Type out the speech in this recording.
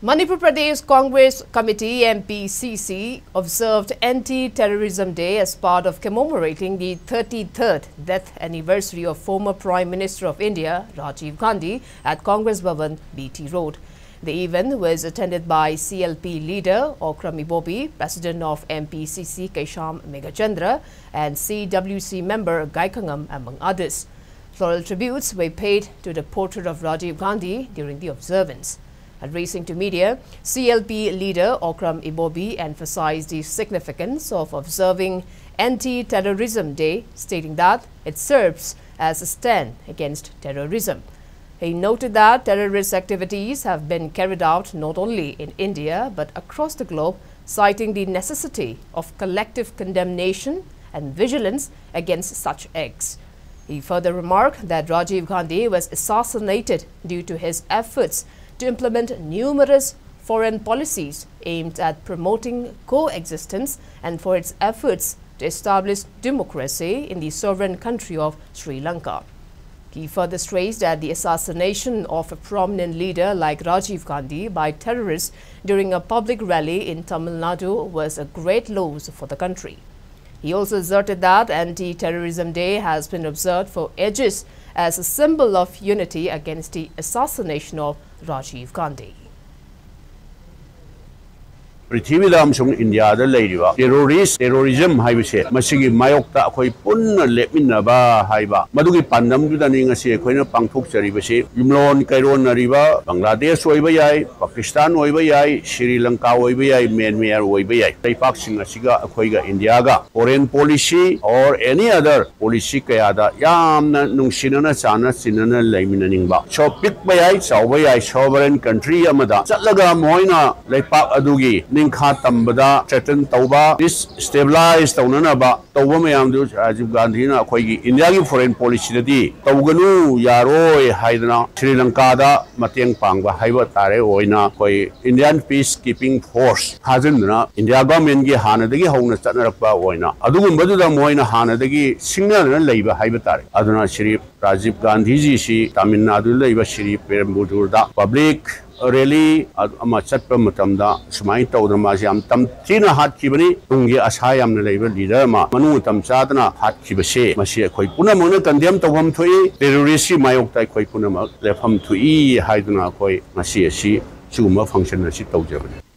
Manipur Pradesh Congress Committee MPCC observed Anti-Terrorism Day as part of commemorating the 33rd death anniversary of former Prime Minister of India, Rajiv Gandhi, at Congress Bhavan, BT Road. The event was attended by CLP leader Okram Ibobi, President of MPCC Kesham Megachandra, and CWC member Gaikangam, among others. Floral tributes were paid to the portrait of Rajiv Gandhi during the observance. Addressing to media, CLP leader Okram Ibobi emphasized the significance of observing Anti-Terrorism Day, stating that it serves as a stand against terrorism. He noted that terrorist activities have been carried out not only in India but across the globe, citing the necessity of collective condemnation and vigilance against such acts. He further remarked that Rajiv Gandhi was assassinated due to his efforts to implement numerous foreign policies aimed at promoting coexistence and for its efforts to establish democracy in the sovereign country of Sri Lanka. He further stressed that the assassination of a prominent leader like Rajiv Gandhi by terrorists during a public rally in Tamil Nadu was a great loss for the country. He also asserted that Anti-Terrorism Day has been observed for ages as a symbol of unity against the assassination of Rajiv Gandhi. Prithivida amsung India da leiriba terrorism haibise masigi mayokta akhoi punna lepminaba haiba madugi pandam duda ni ngasi akhoina pangthokchari base yumlon kairon nariba Bangladesh oiba yai Pakistan oiba yai Sri Lanka oiba yai Myanmar oiba yai taipak sing asiga akhoiga India ga foreign policy or any other policy kayada yamna nungsinana chana sinana leiminaningba so pik ba yai chawba yai sovereign country amada chatlaga moina leipak adugi Nikha Tambada, Chetan Tauba, this stabilized Taunanaba, Taubamayam, Rajiv Gandhi, Koigi, India foreign policy, Tauganu, Yaro, Haidana, Sri Lanka, Matiang Pangba, Haiba Tare, Oina, Koi, Indian peacekeeping force, Hazana, India government, Hanadagi, Hona Tanarapa, Oina, Adugum Baduda Moina Hanadagi, signal and labor Haibatari, Adana Shri, Rajiv Gandhi, Shi, Tamil Nadu, Labor Shri, Perambudurda, public. Really, ama chatpa matamda sumai tawdama jam tam tina hat kibani tungi asayam na level leader ma manu tam chadna hat kibase masi khoi punamona kandem tawam thui terrorist mayok tai khoi punama lefam thui haiduna khoi masi asi suguma function na si tawjabani